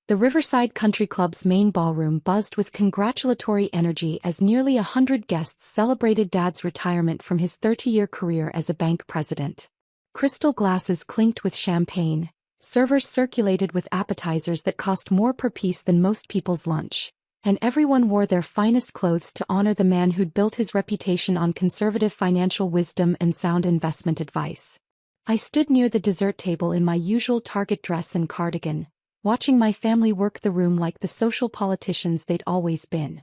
The Riverside Country Club's main ballroom buzzed with congratulatory energy as nearly 100 guests celebrated Dad's retirement from his 30-year career as a bank president. Crystal glasses clinked with champagne, servers circulated with appetizers that cost more per piece than most people's lunch, and everyone wore their finest clothes to honor the man who'd built his reputation on conservative financial wisdom and sound investment advice. I stood near the dessert table in my usual Target dress and cardigan, watching my family work the room like the social politicians they'd always been.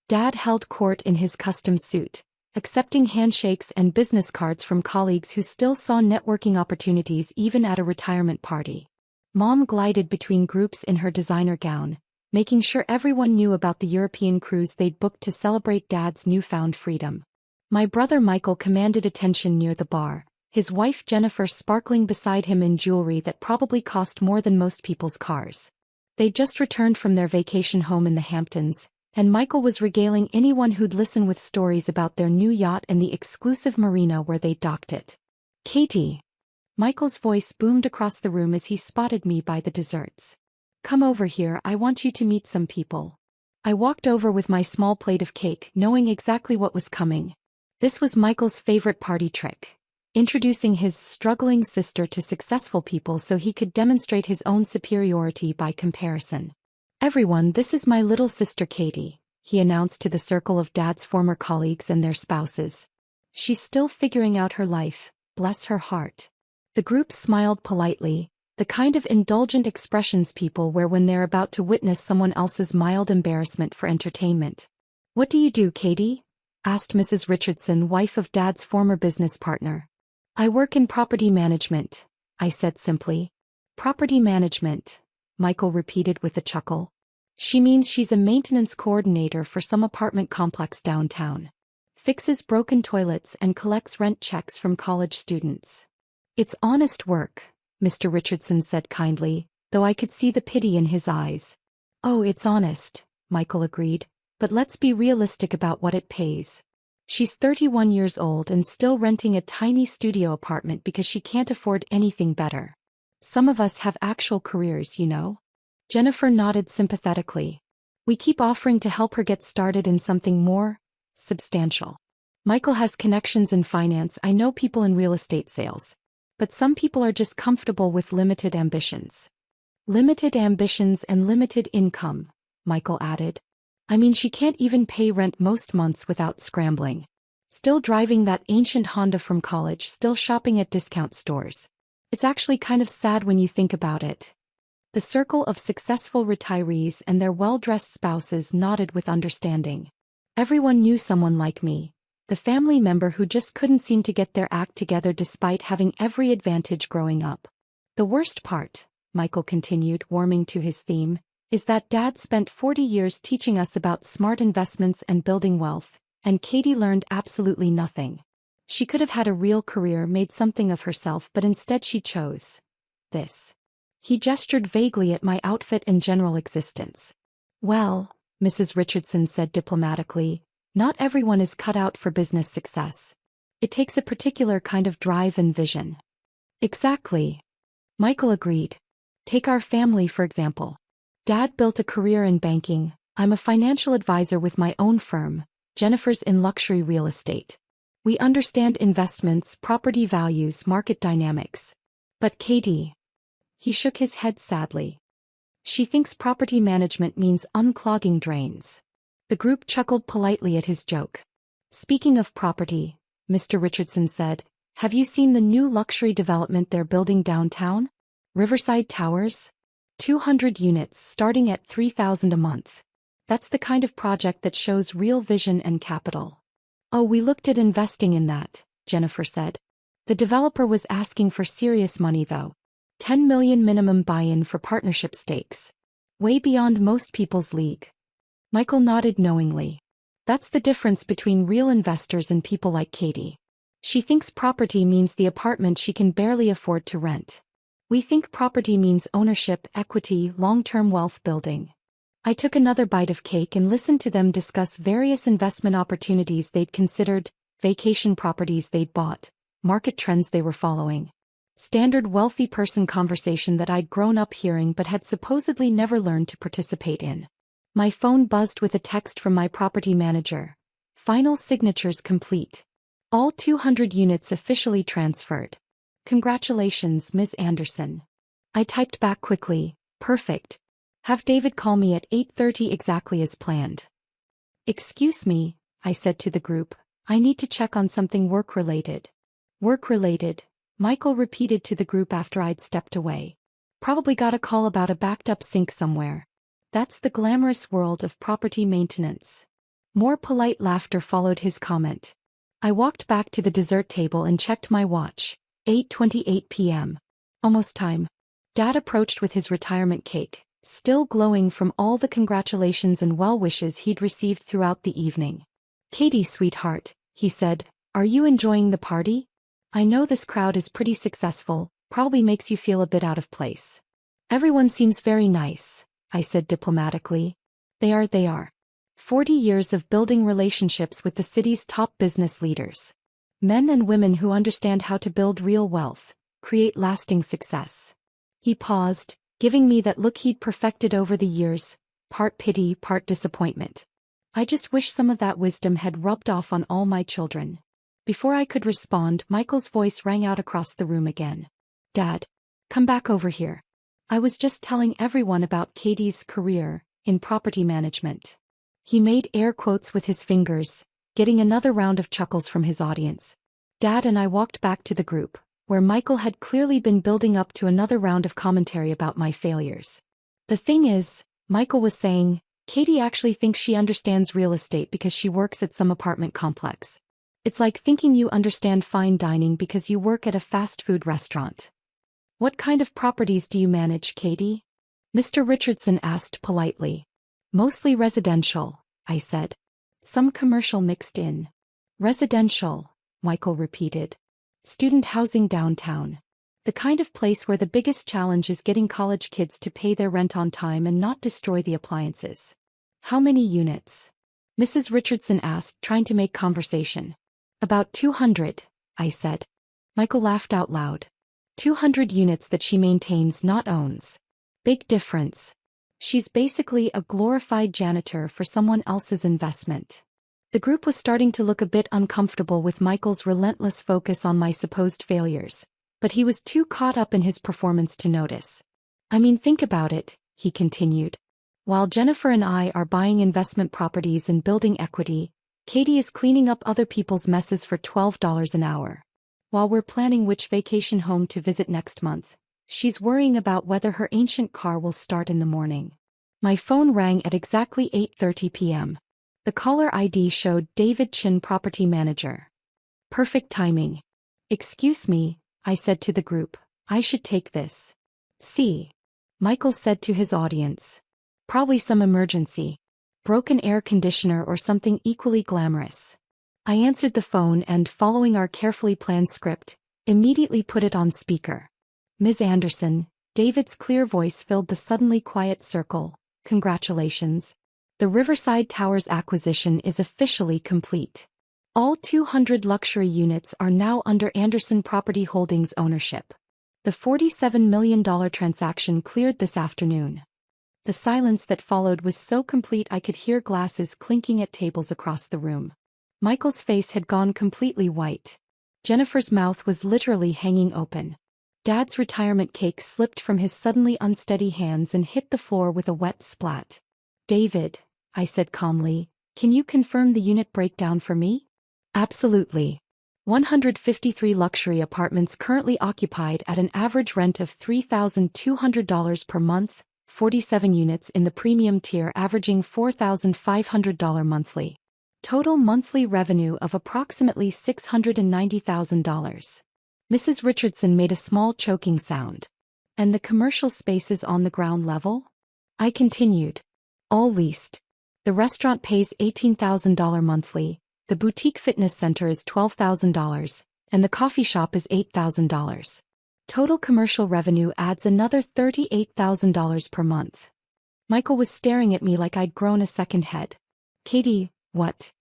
Dad held court in his custom suit, accepting handshakes and business cards from colleagues who still saw networking opportunities even at a retirement party. Mom glided between groups in her designer gown, making sure everyone knew about the European cruise they'd booked to celebrate Dad's newfound freedom. My brother Michael commanded attention near the bar, his wife Jennifer sparkling beside him in jewelry that probably cost more than most people's cars. They'd just returned from their vacation home in the Hamptons, and Michael was regaling anyone who'd listen with stories about their new yacht and the exclusive marina where they'd docked it. "Katie." Michael's voice boomed across the room as he spotted me by the desserts. "Come over here, I want you to meet some people." I walked over with my small plate of cake, knowing exactly what was coming. This was Michael's favorite party trick, introducing his struggling sister to successful people so he could demonstrate his own superiority by comparison. "Everyone, this is my little sister Katie," he announced to the circle of Dad's former colleagues and their spouses. "She's still figuring out her life, bless her heart." The group smiled politely, the kind of indulgent expressions people wear when they're about to witness someone else's mild embarrassment for entertainment. "What do you do, Katie?" asked Mrs. Richardson, wife of Dad's former business partner. "I work in property management," I said simply. "Property management," Michael repeated with a chuckle. "She means she's a maintenance coordinator for some apartment complex downtown. Fixes broken toilets and collects rent checks from college students." "It's honest work," Mr. Richardson said kindly, though I could see the pity in his eyes. "Oh, it's honest," Michael agreed, "but let's be realistic about what it pays. She's 31 years old and still renting a tiny studio apartment because she can't afford anything better. Some of us have actual careers, you know." Jennifer nodded sympathetically. "We keep offering to help her get started in something more substantial. Michael has connections in finance, I know people in real estate sales. But some people are just comfortable with limited ambitions." "Limited ambitions and limited income," Michael added. "I mean, she can't even pay rent most months without scrambling. Still driving that ancient Honda from college, still shopping at discount stores. It's actually kind of sad when you think about it." The circle of successful retirees and their well-dressed spouses nodded with understanding. Everyone knew someone like me, the family member who just couldn't seem to get their act together despite having every advantage growing up. "The worst part," Michael continued, warming to his theme, "is that Dad spent 40 years teaching us about smart investments and building wealth, and Katie learned absolutely nothing. She could have had a real career, made something of herself, but instead she chose this." He gestured vaguely at my outfit and general existence. "Well," Mrs. Richardson said diplomatically, "not everyone is cut out for business success. It takes a particular kind of drive and vision." "Exactly," Michael agreed. "Take our family for example. Dad built a career in banking, I'm a financial advisor with my own firm, Jennifer's in luxury real estate. We understand investments, property values, market dynamics. But Katie..." He shook his head sadly. "She thinks property management means unclogging drains." The group chuckled politely at his joke. "Speaking of property," Mr. Richardson said, "have you seen the new luxury development they're building downtown? Riverside Towers? 200 units starting at $3,000 a month. That's the kind of project that shows real vision and capital." "Oh, we looked at investing in that," Jennifer said. "The developer was asking for serious money though. $10 million minimum buy-in for partnership stakes. Way beyond most people's league." Michael nodded knowingly. "That's the difference between real investors and people like Katie. She thinks property means the apartment she can barely afford to rent. We think property means ownership, equity, long-term wealth building." I took another bite of cake and listened to them discuss various investment opportunities they'd considered, vacation properties they'd bought, market trends they were following. Standard wealthy person conversation that I'd grown up hearing but had supposedly never learned to participate in. My phone buzzed with a text from my property manager. Final signatures complete. All 200 units officially transferred. Congratulations, Ms. Anderson. I typed back quickly, perfect. Have David call me at 8:30 exactly as planned. Excuse me, I said to the group, I need to check on something work-related. Work-related, Michael repeated to the group after I'd stepped away. Probably got a call about a backed-up sink somewhere. That's the glamorous world of property maintenance. More polite laughter followed his comment. I walked back to the dessert table and checked my watch. 8:28 p.m. Almost time. Dad approached with his retirement cake, still glowing from all the congratulations and well wishes he'd received throughout the evening. Katie, sweetheart, he said, are you enjoying the party? I know this crowd is pretty successful, probably makes you feel a bit out of place. Everyone seems very nice, I said diplomatically. They are. 40 years of building relationships with the city's top business leaders. Men and women who understand how to build real wealth, create lasting success. He paused, giving me that look he'd perfected over the years, part pity, part disappointment. I just wish some of that wisdom had rubbed off on all my children. Before I could respond, Michael's voice rang out across the room again. Dad, come back over here. I was just telling everyone about Katie's career in property management. He made air quotes with his fingers, getting another round of chuckles from his audience. Dad and I walked back to the group, where Michael had clearly been building up to another round of commentary about my failures. The thing is, Michael was saying, Katie actually thinks she understands real estate because she works at some apartment complex. It's like thinking you understand fine dining because you work at a fast food restaurant. What kind of properties do you manage, Katie? Mr. Richardson asked politely. Mostly residential, I said. Some commercial mixed in. Residential, Michael repeated. Student housing downtown. The kind of place where the biggest challenge is getting college kids to pay their rent on time and not destroy the appliances. How many units? Mrs. Richardson asked, trying to make conversation. About 200, I said. Michael laughed out loud. 200 units that she maintains, not owns. Big difference. She's basically a glorified janitor for someone else's investment. The group was starting to look a bit uncomfortable with Michael's relentless focus on my supposed failures, but he was too caught up in his performance to notice. I mean, think about it, he continued. While Jennifer and I are buying investment properties and building equity, Katie is cleaning up other people's messes for $12 an hour. While we're planning which vacation home to visit next month, she's worrying about whether her ancient car will start in the morning. My phone rang at exactly 8:30 p.m. The caller ID showed David Chin, property manager. Perfect timing. Excuse me, I said to the group, I should take this. See? Michael said to his audience. Probably some emergency. Broken air conditioner or something equally glamorous. I answered the phone and, following our carefully planned script, immediately put it on speaker. Ms. Anderson, David's clear voice filled the suddenly quiet circle. Congratulations. The Riverside Towers acquisition is officially complete. All 200 luxury units are now under Anderson Property Holdings ownership. The $47 million transaction cleared this afternoon. The silence that followed was so complete I could hear glasses clinking at tables across the room. Michael's face had gone completely white. Jennifer's mouth was literally hanging open. Dad's retirement cake slipped from his suddenly unsteady hands and hit the floor with a wet splat. David, I said calmly, can you confirm the unit breakdown for me? Absolutely. 153 luxury apartments currently occupied at an average rent of $3,200 per month, 47 units in the premium tier averaging $4,500 monthly. Total monthly revenue of approximately $690,000. Mrs. Richardson made a small choking sound. And the commercial spaces on the ground level? I continued. All leased. The restaurant pays $18,000 monthly, the boutique fitness center is $12,000, and the coffee shop is $8,000. Total commercial revenue adds another $38,000 per month. Michael was staring at me like I'd grown a second head. Katie, what?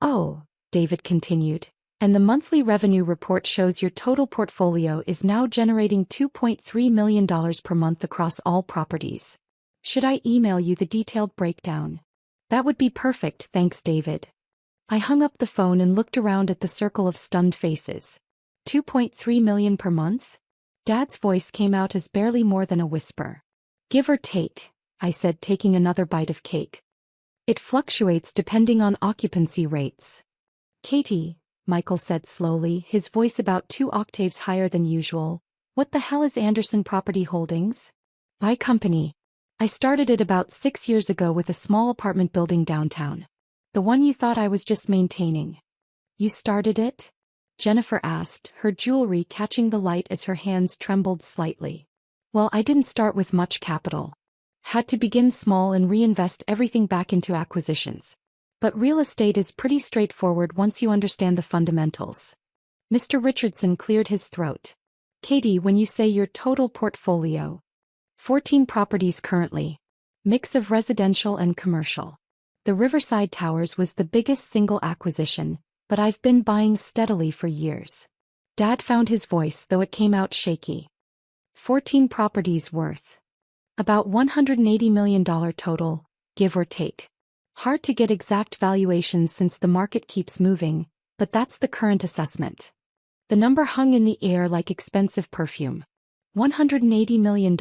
Oh, David continued. And the monthly revenue report shows your total portfolio is now generating $2.3 million per month across all properties. Should I email you the detailed breakdown? That would be perfect, thanks, David. I hung up the phone and looked around at the circle of stunned faces. 2.3 million per month? Dad's voice came out as barely more than a whisper. Give or take, I said, taking another bite of cake. It fluctuates depending on occupancy rates. Katie, Michael said slowly, his voice about 2 octaves higher than usual, what the hell is Anderson Property Holdings? My company. I started it about 6 years ago with a small apartment building downtown. The one you thought I was just maintaining. You started it? Jennifer asked, her jewelry catching the light as her hands trembled slightly. Well, I didn't start with much capital. Had to begin small and reinvest everything back into acquisitions. But real estate is pretty straightforward once you understand the fundamentals. Mr. Richardson cleared his throat. Katie, when you say your total portfolio. 14 properties currently. Mix of residential and commercial. The Riverside Towers was the biggest single acquisition, but I've been buying steadily for years. Dad found his voice, though it came out shaky. 14 properties worth about $180 million total, give or take. Hard to get exact valuations since the market keeps moving, but that's the current assessment. The number hung in the air like expensive perfume. $180 million,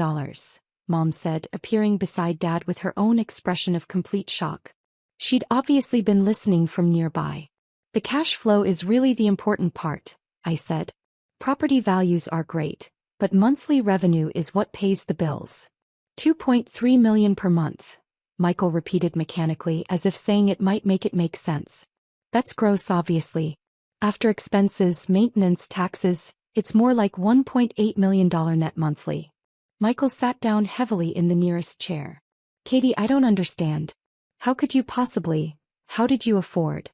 Mom said, appearing beside Dad with her own expression of complete shock. She'd obviously been listening from nearby. The cash flow is really the important part, I said. Property values are great, but monthly revenue is what pays the bills. 2.3 million per month, Michael repeated mechanically as if saying it might make it make sense. That's gross, obviously. After expenses, maintenance, taxes, it's more like $1.8 million net monthly. Michael sat down heavily in the nearest chair. Katie, I don't understand. How could you possibly? How did you afford?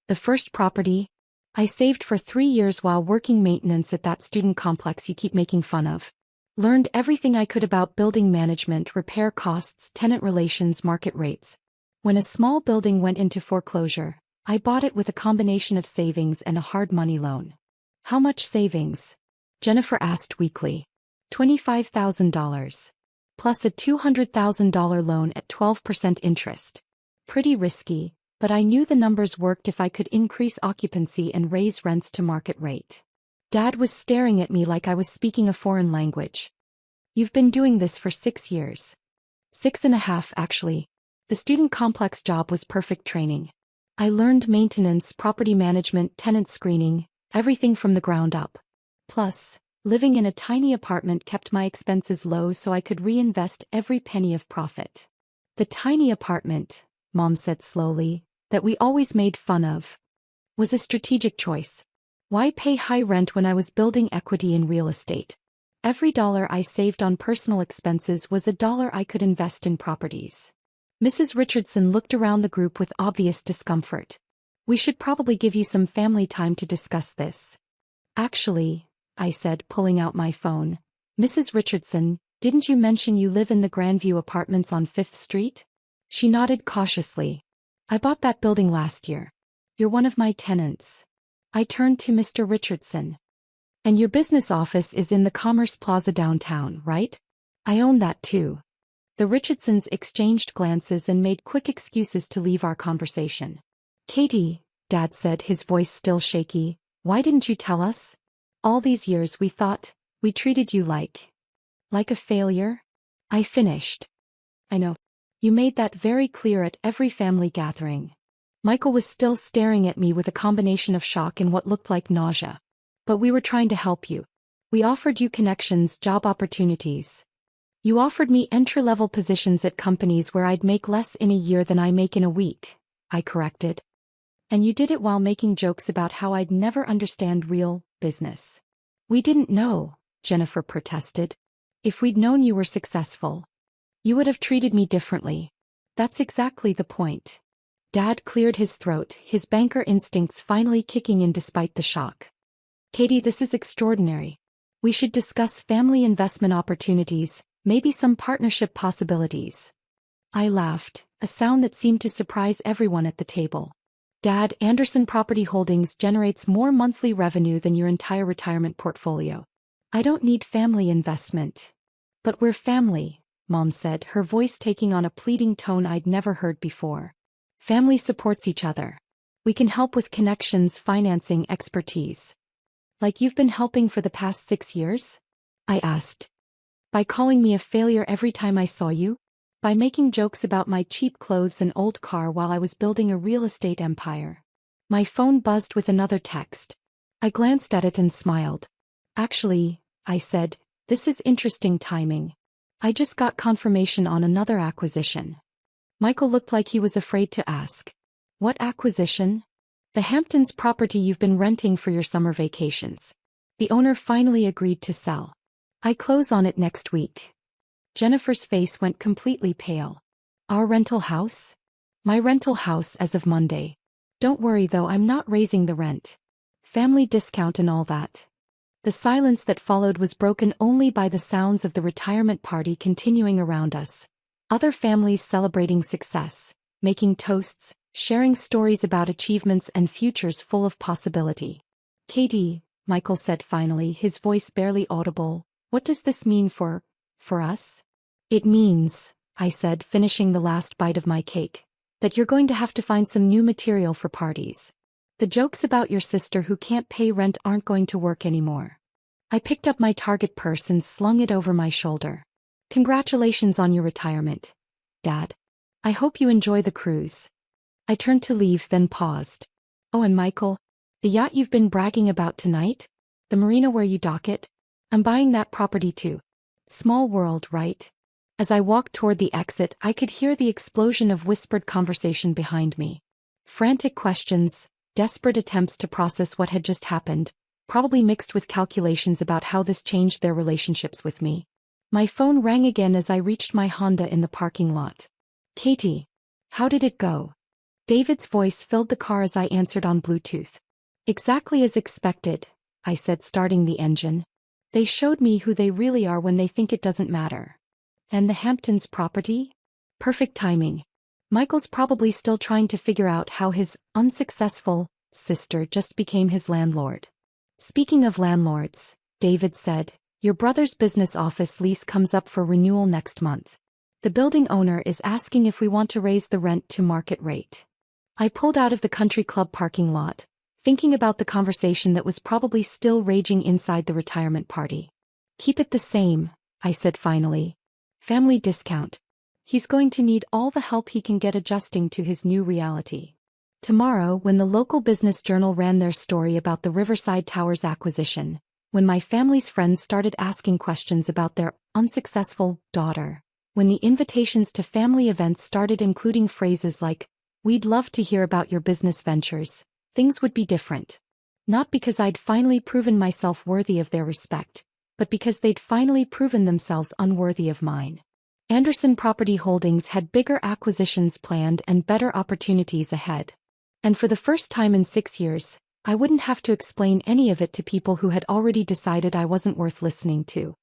The first property? I saved for 3 years while working maintenance at that student complex you keep making fun of. Learned everything I could about building management, repair costs, tenant relations, market rates. When a small building went into foreclosure, I bought it with a combination of savings and a hard money loan. How much savings? Jennifer asked weakly. $25,000. Plus a $200,000 loan at 12% interest. Pretty risky, but I knew the numbers worked if I could increase occupancy and raise rents to market rate. Dad was staring at me like I was speaking a foreign language. You've been doing this for 6 years. 6.5, actually. The student complex job was perfect training. I learned maintenance, property management, tenant screening, everything from the ground up. Plus, living in a tiny apartment kept my expenses low so I could reinvest every penny of profit. The tiny apartment, Mom said slowly, that we always made fun of, was a strategic choice. Why pay high rent when I was building equity in real estate? Every dollar I saved on personal expenses was a dollar I could invest in properties. Mrs. Richardson looked around the group with obvious discomfort. We should probably give you some family time to discuss this. Actually, I said, pulling out my phone. Mrs. Richardson, didn't you mention you live in the Grandview Apartments on 5th Street? She nodded cautiously. I bought that building last year. You're one of my tenants. I turned to Mr. Richardson. And your business office is in the Commerce Plaza downtown, right? I own that too. The Richardsons exchanged glances and made quick excuses to leave our conversation. Katie, Dad said, his voice still shaky, why didn't you tell us? All these years we thought, we treated you like a failure? I finished. I know. You made that very clear at every family gathering. Michael was still staring at me with a combination of shock and what looked like nausea. But we were trying to help you. We offered you connections, job opportunities. You offered me entry-level positions at companies where I'd make less in a year than I make in a week, I corrected. And you did it while making jokes about how I'd never understand real business. We didn't know, Jennifer protested. If we'd known you were successful, you would have treated me differently. That's exactly the point. Dad cleared his throat, his banker instincts finally kicking in despite the shock. Katie, this is extraordinary. We should discuss family investment opportunities, maybe some partnership possibilities. I laughed, a sound that seemed to surprise everyone at the table. Dad, Anderson Property Holdings generates more monthly revenue than your entire retirement portfolio. I don't need family investment. But we're family, Mom said, her voice taking on a pleading tone I'd never heard before. Family supports each other. We can help with connections, financing, expertise. Like you've been helping for the past 6 years? I asked. By calling me a failure every time I saw you? By making jokes about my cheap clothes and old car while I was building a real estate empire? My phone buzzed with another text. I glanced at it and smiled. Actually, I said, this is interesting timing. I just got confirmation on another acquisition. Michael looked like he was afraid to ask. What acquisition? The Hamptons property you've been renting for your summer vacations. The owner finally agreed to sell. I close on it next week. Jennifer's face went completely pale. Our rental house? My rental house as of Monday. Don't worry though, I'm not raising the rent. Family discount and all that. The silence that followed was broken only by the sounds of the retirement party continuing around us. Other families celebrating success, making toasts, sharing stories about achievements and futures full of possibility. Katie, Michael said finally, his voice barely audible, what does this mean for us? It means, I said, finishing the last bite of my cake, that you're going to have to find some new material for parties. The jokes about your sister who can't pay rent aren't going to work anymore. I picked up my Target purse and slung it over my shoulder. Congratulations on your retirement, Dad. I hope you enjoy the cruise. I turned to leave, then paused. Oh, and Michael, the yacht you've been bragging about tonight? The marina where you dock it? I'm buying that property too. Small world, right? As I walked toward the exit, I could hear the explosion of whispered conversation behind me. Frantic questions, desperate attempts to process what had just happened, probably mixed with calculations about how this changed their relationships with me. My phone rang again as I reached my Honda in the parking lot. Katie, how did it go? David's voice filled the car as I answered on Bluetooth. Exactly as expected, I said, starting the engine. They showed me who they really are when they think it doesn't matter. And the Hamptons property? Perfect timing. Michael's probably still trying to figure out how his unsuccessful sister just became his landlord. Speaking of landlords, David said, your brother's business office lease comes up for renewal next month. The building owner is asking if we want to raise the rent to market rate. I pulled out of the country club parking lot, thinking about the conversation that was probably still raging inside the retirement party. Keep it the same, I said finally. Family discount. He's going to need all the help he can get adjusting to his new reality. Tomorrow, when the local business journal ran their story about the Riverside Towers acquisition, when my family's friends started asking questions about their unsuccessful daughter, when the invitations to family events started including phrases like, we'd love to hear about your business ventures, things would be different. Not because I'd finally proven myself worthy of their respect, but because they'd finally proven themselves unworthy of mine. Anderson Property Holdings had bigger acquisitions planned and better opportunities ahead. And for the first time in 6 years, I wouldn't have to explain any of it to people who had already decided I wasn't worth listening to.